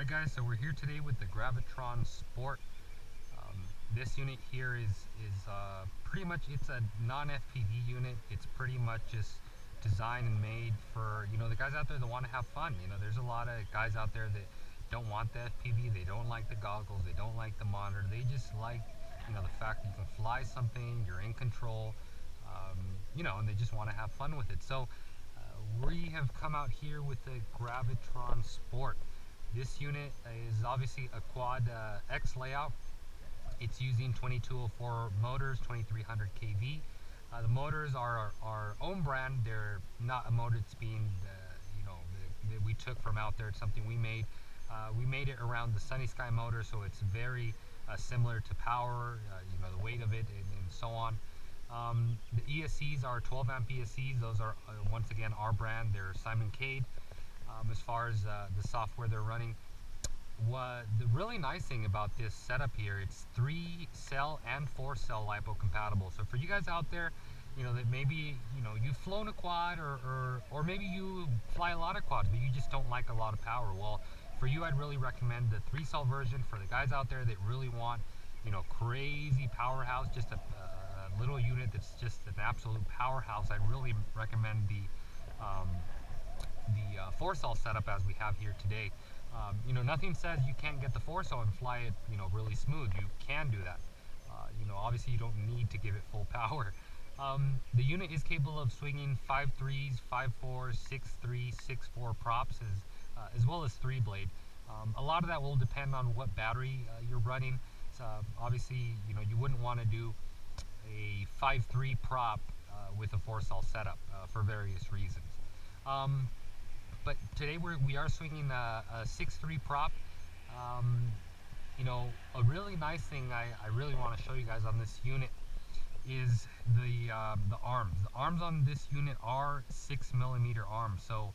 Alright guys, so we're here today with the Gravitron Sport. This unit here is pretty much, it's a non-FPV unit. It's pretty much just designed and made for, the guys out there that want to have fun. There's a lot of guys out there that don't want the FPV, they don't like the goggles, they don't like the monitor, they just like, the fact that you can fly something, you're in control, and they just want to have fun with it. So we have come out here with the Gravitron Sport. This unit is obviously a quad X layout. It's using 2204 motors, 2300 kV. The motors are our own brand. They're not a motor that's being, that we took from out there. It's something we made. We made it around the Sunny Sky motor, so it's very similar to power, the weight of it, and so on. The ESCs are 12 amp ESCs. Those are once again our brand. They're Simon Cade. As far as the software they're running. The really nice thing about this setup here, it's 3-cell and 4-cell LiPo compatible. So for you guys out there, that maybe you've flown a quad or maybe you fly a lot of quads, but you just don't like a lot of power. Well, for you, I'd really recommend the 3-cell version. For the guys out there that really want, crazy powerhouse, just a little unit that's just an absolute powerhouse, I'd really recommend the 4-cell setup as we have here today. Nothing says you can't get the 4-cell and fly it, really smooth. You can do that. Obviously you don't need to give it full power. The unit is capable of swinging 5.3s, 5.4s, 6.3, 6.4 props, as well as 3-blade. A lot of that will depend on what battery you're running. So, obviously, you wouldn't want to do a 5.3 prop with a 4-cell setup for various reasons. But today we are swinging a 6.3 prop. A really nice thing I really want to show you guys on this unit is the arms. The arms on this unit are 6mm arms. So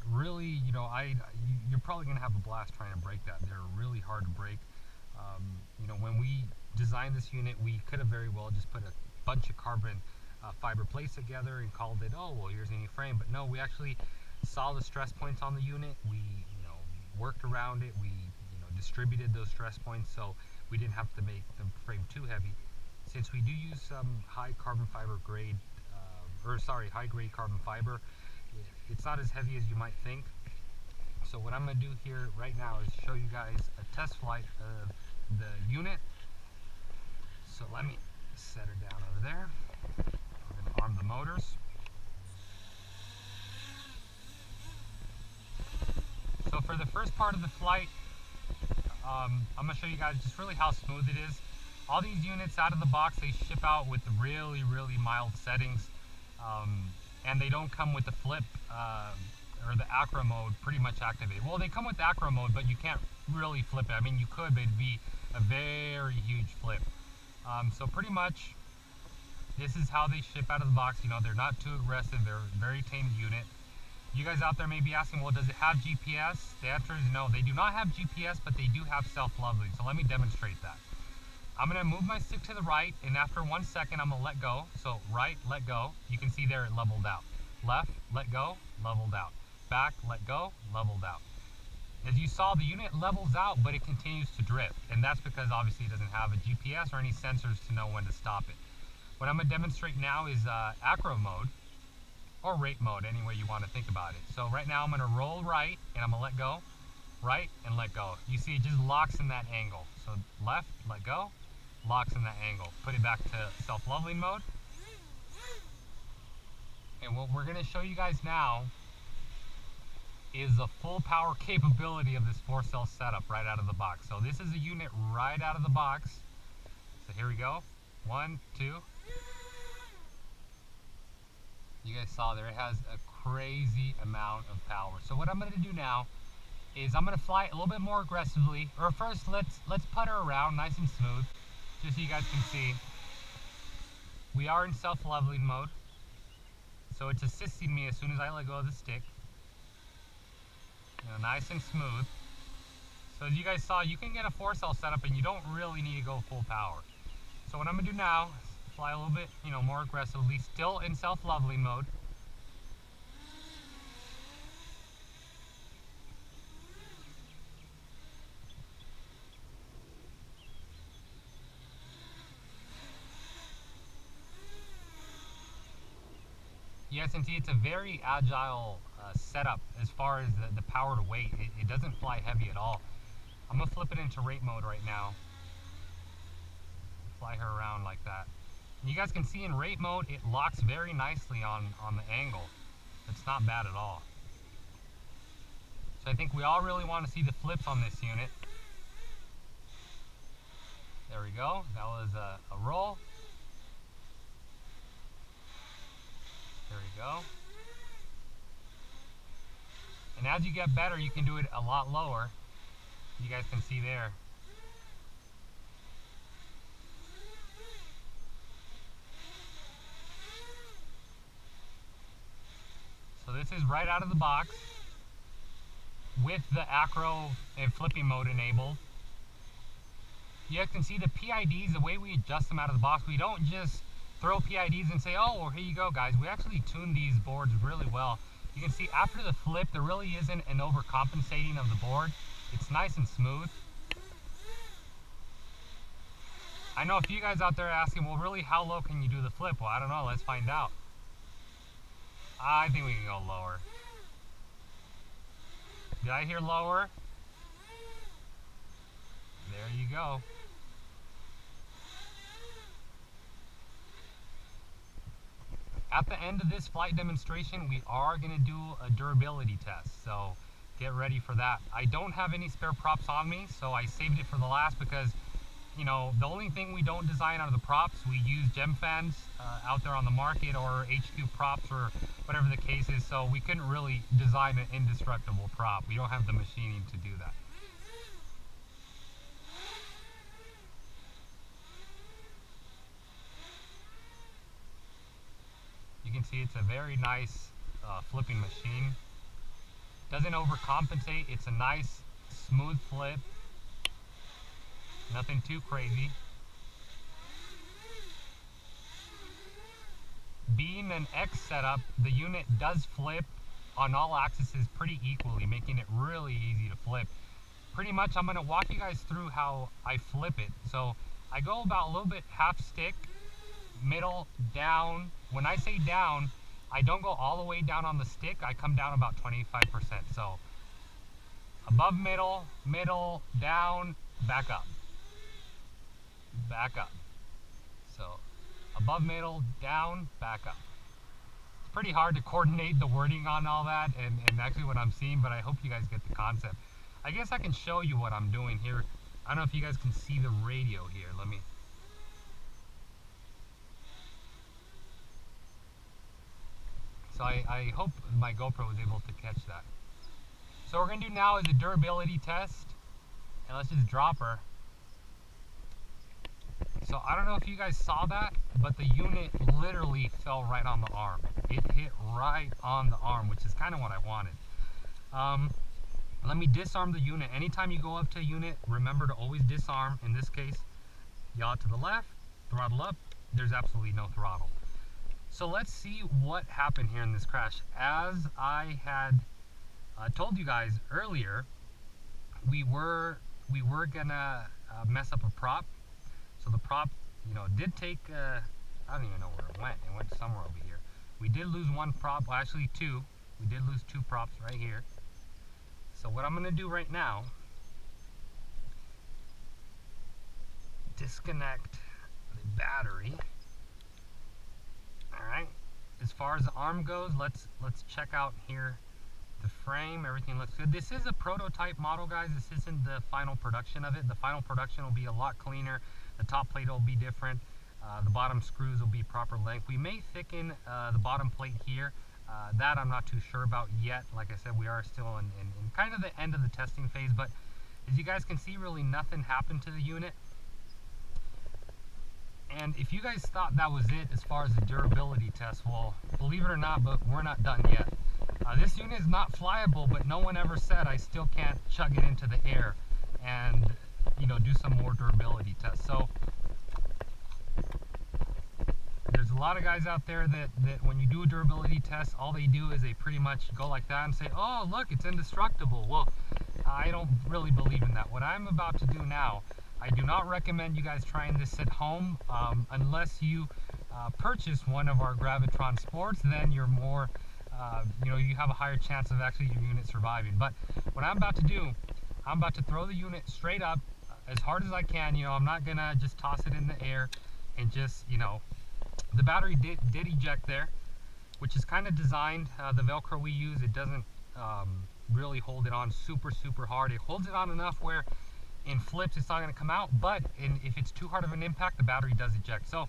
really, you're probably gonna have a blast trying to break that. They're really hard to break. When we designed this unit, we could have very well just put a bunch of carbon fiber plates together and called it, oh well, here's a new frame. But no, we actually saw the stress points on the unit. We worked around it. We distributed those stress points so we didn't have to make the frame too heavy. Since we do use some high grade carbon fiber, it's not as heavy as you might think. So what I'm going to do here right now is show you guys a test flight of the unit. So let me set her down over there. I'm going to arm the motors. So for the first part of the flight, I'm going to show you guys just really how smooth it is. All these units out of the box, they ship out with really, really mild settings, and they don't come with the flip or the acro mode pretty much activated. Well, they come with acro mode, but you can't really flip it. I mean, you could, but it'd be a very huge flip. So pretty much, this is how they ship out of the box. They're not too aggressive. They're a very tame unit. You guys out there may be asking, well, does it have GPS? The answer is no. They do not have GPS, but they do have self-leveling. So let me demonstrate that. I'm going to move my stick to the right, and after 1 second, I'm going to let go. So right, let go. You can see there it leveled out. Left, let go, leveled out. Back, let go, leveled out. As you saw, the unit levels out, but it continues to drift. And that's because obviously it doesn't have a GPS or any sensors to know when to stop it. What I'm going to demonstrate now is acro mode, or rate mode, any way you want to think about it. So right now I'm going to roll right, and I'm going to let go, right, and let go. You see it just locks in that angle. So left, let go, locks in that angle. Put it back to self-leveling mode. And what we're going to show you guys now is the full power capability of this 4-cell setup right out of the box. So this is a unit right out of the box. So here we go. 1, 2. You guys saw there, it has a crazy amount of power. So what I'm going to do now is I'm going to fly it a little bit more aggressively. Or first, let's putter around nice and smooth, just so you guys can see. We are in self-leveling mode, so it's assisting me as soon as I let go of the stick. Nice and smooth. So as you guys saw, you can get a 4-cell setup and you don't really need to go full power. So what I'm going to do now is fly a little bit, more aggressively, still in self-leveling mode. You guys can see it's a very agile setup as far as the power to weight. It doesn't fly heavy at all. I'm going to flip it into rate mode right now. Fly her around like that. And you guys can see in rate mode, it locks very nicely on the angle. It's not bad at all. So I think we all really want to see the flips on this unit. There we go. That was a roll. There we go. And as you get better, you can do it a lot lower. You guys can see there. So this is right out of the box with the acro and flipping mode enabled. You guys can see the PIDs, the way we adjust them out of the box. We don't just throw PIDs and say, oh, well, here you go, guys. We actually tune these boards really well. You can see after the flip, there really isn't an overcompensating of the board. It's nice and smooth. I know a few guys out there are asking, well, really, how low can you do the flip? Well, I don't know. Let's find out. I think we can go lower. Did I hear lower? There you go. At the end of this flight demonstration, we are going to do a durability test, so get ready for that. I don't have any spare props on me, so I saved it for the last because, you know, the only thing we don't design out of the props, we use gem fans out there on the market or HQ props or whatever the case is, so we couldn't really design an indestructible prop. We don't have the machining to do that. You can see it's a very nice flipping machine. Doesn't overcompensate. It's a nice smooth flip. Nothing too crazy. Being an X setup, the unit does flip on all axes pretty equally, making it really easy to flip. Pretty much I'm going to walk you guys through how I flip it. So I go about a little bit half stick, middle, down. When I say down, I don't go all the way down on the stick. I come down about 25%. So above middle, middle, down, back up. Back up. So above middle, down, back up. It's pretty hard to coordinate the wording on all that and actually what I'm seeing, but I hope you guys get the concept. I guess I can show you what I'm doing here. I don't know if you guys can see the radio here. Let me... So I hope my GoPro was able to catch that. So what we're going to do now is a durability test. And let's just drop her. So I don't know if you guys saw that, but the unit literally fell right on the arm. It hit right on the arm, which is kind of what I wanted. Let me disarm the unit. Anytime you go up to a unit, remember to always disarm. In this case, yaw to the left, throttle up. There's absolutely no throttle. So let's see what happened here in this crash. As I had told you guys earlier, we were gonna mess up a prop. So the prop, you know, did take, I don't even know where it went. It went somewhere over here. We did lose one prop, well actually two. We did lose two props right here. So what I'm gonna do right now, disconnect the battery. Alright, as far as the arm goes, let's check out here the frame. Everything looks good. This is a prototype model, guys. This isn't the final production of it. The final production will be a lot cleaner. The top plate will be different. The bottom screws will be proper length. We may thicken the bottom plate here. That I'm not too sure about yet. Like I said, we are still in kind of the end of the testing phase, but as you guys can see, really nothing happened to the unit. And if you guys thought that was it as far as the durability test, well, believe it or not, but we're not done yet. This unit is not flyable, but no one ever said I still can't chug it into the air and, you know, do some more durability tests. So there's a lot of guys out there that when you do a durability test, all they do is they pretty much go like that and say, oh, look, it's indestructible. Well, I don't really believe in that. What I'm about to do now, I do not recommend you guys trying this at home unless you purchase one of our Gravitron Sports, then you're more, you have a higher chance of actually your unit surviving. But what I'm about to do, I'm about to throw the unit straight up as hard as I can. I'm not gonna just toss it in the air and just, the battery did eject there, which is kind of designed, the Velcro we use, it doesn't really hold it on super hard. It holds it on enough where in flips it's not going to come out, but if it's too hard of an impact, the battery does eject. So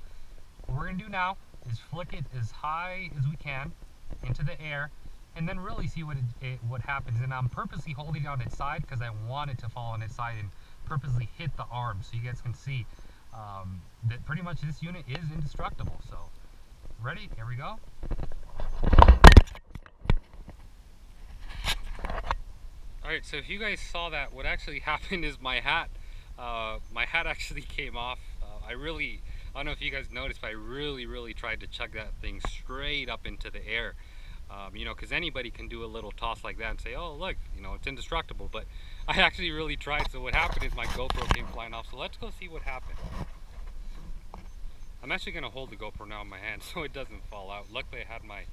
what we're going to do now is flick it as high as we can into the air, and then really see what happens. And I'm purposely holding it on its side because I want it to fall on its side and purposely hit the arm so you guys can see that pretty much this unit is indestructible. So ready? Here we go. Alright, so if you guys saw that, what actually happened is my hat actually came off. I don't know if you guys noticed, but I really tried to chuck that thing straight up into the air. Because anybody can do a little toss like that and say, oh look, it's indestructible. But I actually really tried, so what happened is my GoPro came flying off. So let's go see what happened. I'm actually going to hold the GoPro now in my hand so it doesn't fall out. Luckily I had my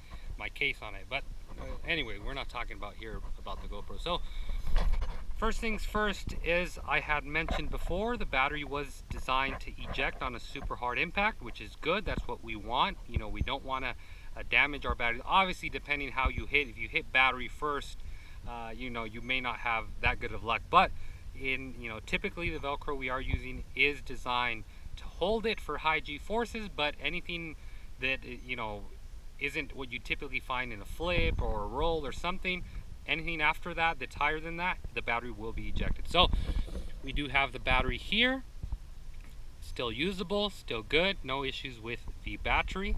case on it. But anyway, we're not talking about the GoPro. So first things first, is I had mentioned before, the battery was designed to eject on a super hard impact, which is good. That's what we want. We don't want to damage our battery. Obviously, depending how you hit, if you hit battery first, you may not have that good of luck. But typically the Velcro we are using is designed to hold it for high G forces, but anything that isn't what you typically find in a flip or a roll or something, anything after that that's higher than that, the battery will be ejected. So we do have the battery here, still usable, still good, no issues with the battery.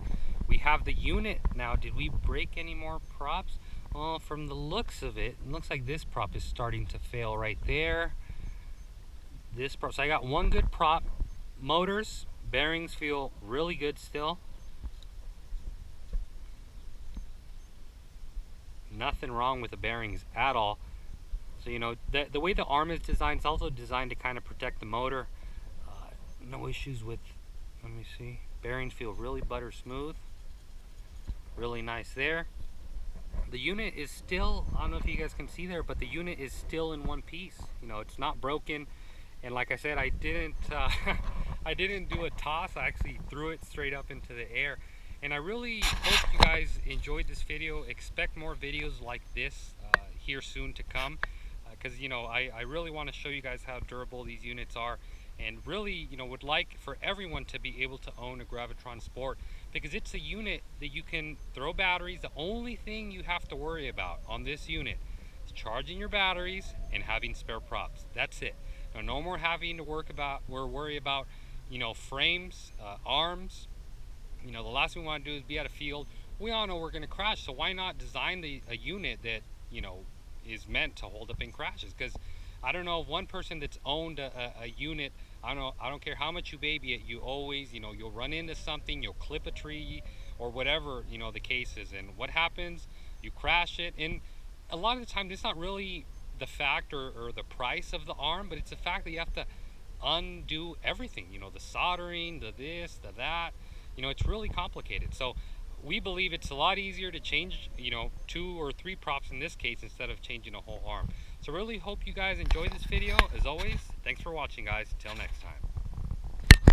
We have the unit now. Did we break any more props? Well, from the looks of it, it looks like this prop is starting to fail right there. This prop, so I got one good prop. Motors, bearings feel really good still. Nothing wrong with the bearings at all. So the way the arm is designed, it's also designed to kind of protect the motor. No issues with, let me see, bearings feel really butter smooth, really nice there. The unit is still, I don't know if you guys can see there, but the unit is still in one piece. It's not broken. And like I said, I didn't I didn't do a toss. I actually threw it straight up into the air. And I really hope you guys enjoyed this video. Expect more videos like this here soon to come, because I really want to show you guys how durable these units are, and really would like for everyone to be able to own a Gravitron Sport, because it's a unit that you can throw batteries. The only thing you have to worry about on this unit is charging your batteries and having spare props. That's it. No more having to worry about frames, arms. The last thing we want to do is be at a field. We all know we're going to crash, so why not design a unit that is meant to hold up in crashes? Because I don't know, one person that's owned a unit, I don't care how much you baby it, you always, you'll run into something, you'll clip a tree or whatever, the case is. And what happens? You crash it, and a lot of the time it's not really the fact or the price of the arm, but it's the fact that you have to undo everything, the soldering, the this, the that. It's really complicated. So we believe it's a lot easier to change 2 or 3 props in this case instead of changing a whole arm. So really hope you guys enjoyed this video. As always, thanks for watching, guys. Till next time.